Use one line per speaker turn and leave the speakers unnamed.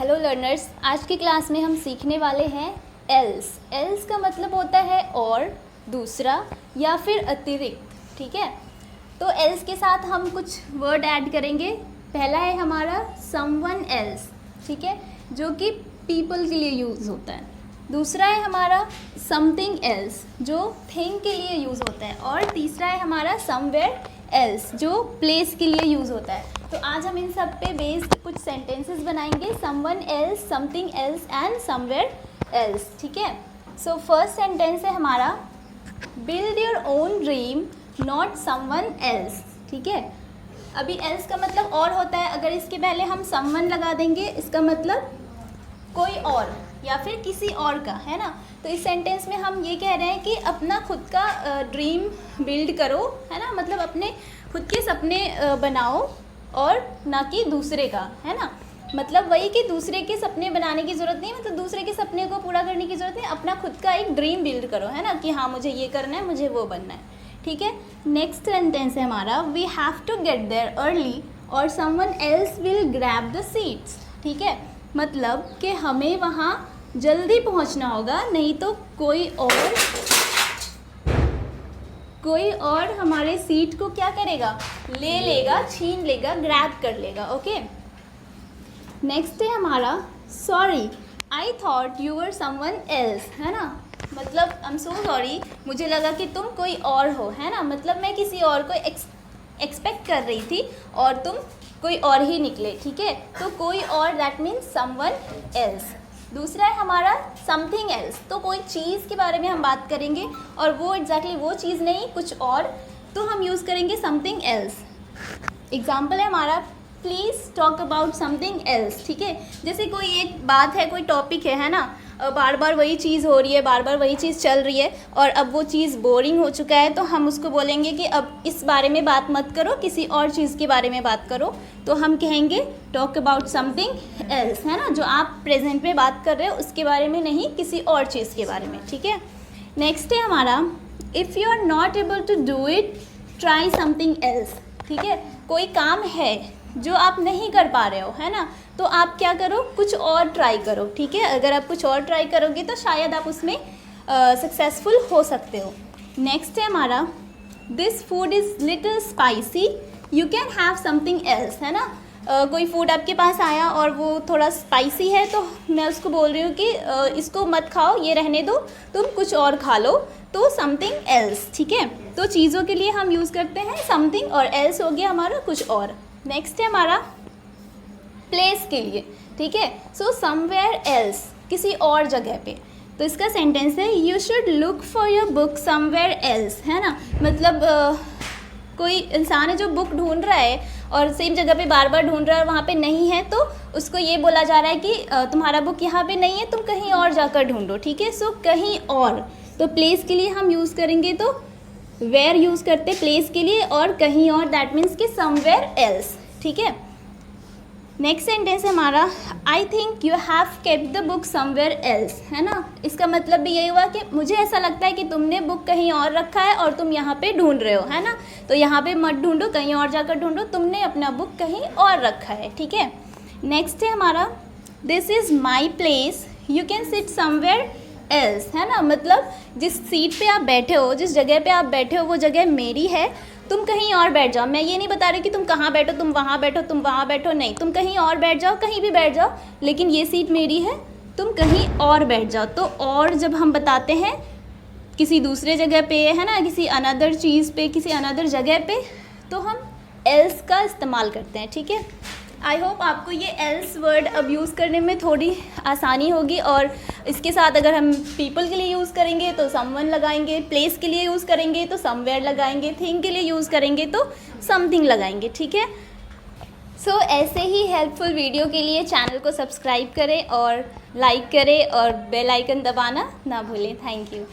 Hello learners, आज की class में हम सीखने वाले हैं एल्स। एल्स का मतलब होता है और, दूसरा या फिर अतिरिक्त। ठीक है, तो एल्स के साथ हम कुछ वर्ड ऐड करेंगे। पहला है हमारा समवन एल्स, ठीक है, जो कि पीपल के लिए यूज़ होता है। दूसरा है हमारा समथिंग एल्स, जो थिंग के लिए यूज़ होता है। और तीसरा है हमारा समवेयर एल्स, जो प्लेस के लिए यूज़ होता है। तो आज हम इन सब पे बेस्ड कुछ सेंटेंसेस बनाएंगे, someone else, something else and somewhere else. ठीक है, सो फर्स्ट सेंटेंस है हमारा build your own dream not someone else. ठीक है, अभी एल्स का मतलब और होता है, अगर इसके पहले हम समवन लगा देंगे इसका मतलब कोई और या फिर किसी और का, है ना। तो इस सेंटेंस में हम ये कह रहे हैं कि अपना खुद का ड्रीम बिल्ड करो, है ना, मतलब अपने खुद के सपने बनाओ और ना कि दूसरे का, है ना। मतलब वही कि दूसरे के सपने बनाने की ज़रूरत नहीं, मतलब दूसरे के सपने को पूरा करने की ज़रूरत नहीं, अपना खुद का एक ड्रीम बिल्ड करो, है ना, कि हाँ मुझे ये करना है, मुझे वो बनना है। ठीक है, नेक्स्ट सेंटेंस है हमारा we have to get there early or someone else will grab the seats. ठीक है, मतलब कि हमें वहाँ जल्दी पहुँचना होगा, नहीं तो कोई और हमारे सीट को क्या करेगा, ले लेगा, छीन लेगा, ग्रैब कर लेगा। ओके, नेक्स्ट है हमारा sorry I thought you were someone else, है ना, मतलब आई एम सो सॉरी, मुझे लगा कि तुम कोई और हो, है ना, मतलब मैं किसी और को एक्सपेक्ट कर रही थी और तुम कोई और ही निकले। ठीक है, तो कोई और दैट मीन्स समवन एल्स। दूसरा है हमारा समथिंग एल्स, तो कोई चीज़ के बारे में हम बात करेंगे और वो एग्जैक्टली वो चीज़ नहीं, कुछ और, तो हम यूज़ करेंगे समथिंग एल्स। एग्जाम्पल है हमारा please talk about something else. ठीक है, जैसे कोई एक बात है, कोई टॉपिक है ना, बार बार वही चीज़ हो रही है, बार बार वही चीज़ चल रही है और अब वो चीज़ बोरिंग हो चुका है, तो हम उसको बोलेंगे कि अब इस बारे में बात मत करो, किसी और चीज़ के बारे में बात करो। तो हम कहेंगे टॉक अबाउट समथिंग एल्स, है ना, जो आप प्रेजेंट में बात कर रहे हो उसके बारे में नहीं, किसी और चीज़ के बारे में। ठीक है, नेक्स्ट है हमारा if you are not able to do it try something else. ठीक है, कोई काम है जो आप नहीं कर पा रहे हो, है ना, तो आप क्या करो, कुछ और ट्राई करो। ठीक है, अगर आप कुछ और ट्राई करोगे तो शायद आप उसमें सक्सेसफुल हो सकते हो। नेक्स्ट है हमारा this food is little spicy you can have something else, है ना, कोई फूड आपके पास आया और वो थोड़ा स्पाइसी है, तो मैं उसको बोल रही हूँ कि इसको मत खाओ, ये रहने दो, तुम कुछ और खा लो, तो समथिंग एल्स। ठीक है, तो चीज़ों के लिए हम यूज़ करते हैं समथिंग और एल्स हो गया हमारा कुछ और। नेक्स्ट है हमारा प्लेस के लिए। ठीक है, सो समवेयर एल्स, किसी और जगह पे, तो इसका सेंटेंस है you should look for your book somewhere else, है ना, मतलब कोई इंसान है जो बुक ढूंढ रहा है और सेम जगह पे बार बार ढूंढ रहा है और वहाँ पे नहीं है, तो उसको ये बोला जा रहा है कि तुम्हारा बुक यहाँ पे नहीं है, तुम कहीं और जाकर ढूंढो। ठीक है, सो कहीं और, तो प्लेस के लिए हम यूज़ करेंगे तो वेयर यूज़ करते प्लेस के लिए, और कहीं और दैट मीन्स कि समवेयर एल्स। ठीक है, नेक्स्ट सेंटेंस है हमारा I think you have kept the book somewhere else, है ना, इसका मतलब भी यही हुआ कि मुझे ऐसा लगता है कि तुमने बुक कहीं और रखा है और तुम यहाँ पे ढूंढ रहे हो, है ना, तो यहाँ पे मत ढूंढो, कहीं और जाकर ढूंढो, तुमने अपना बुक कहीं और रखा है। ठीक है, नेक्स्ट है हमारा this is my place you can sit somewhere else, है ना, मतलब जिस सीट पे आप बैठे हो, जिस जगह पे आप बैठे हो वो जगह मेरी है, तुम कहीं और बैठ जाओ। मैं ये नहीं बता रही कि तुम कहाँ बैठो, तुम वहाँ बैठो, तुम वहाँ बैठो, नहीं, तुम कहीं और बैठ जाओ, कहीं भी बैठ जाओ, लेकिन ये सीट मेरी है, तुम कहीं और बैठ जाओ। तो और जब हम बताते हैं किसी दूसरे जगह पे, है ना, किसी अनदर चीज़ पे, किसी अनदर जगह पे, तो हम एल्स का इस्तेमाल करते हैं। ठीक है, आई होप आपको ये एल्स वर्ड अब यूज़ करने में थोड़ी आसानी होगी, और इसके साथ अगर हम पीपल के लिए यूज़ करेंगे तो समवन लगाएंगे, प्लेस के लिए यूज़ करेंगे तो समवेयर लगाएंगे, थिंग के लिए यूज़ करेंगे तो समथिंग लगाएंगे। ठीक है, सो ऐसे ही हेल्पफुल वीडियो के लिए चैनल को सब्सक्राइब करें और लाइक करें और बेल आइकन दबाना ना भूलें। Thank you.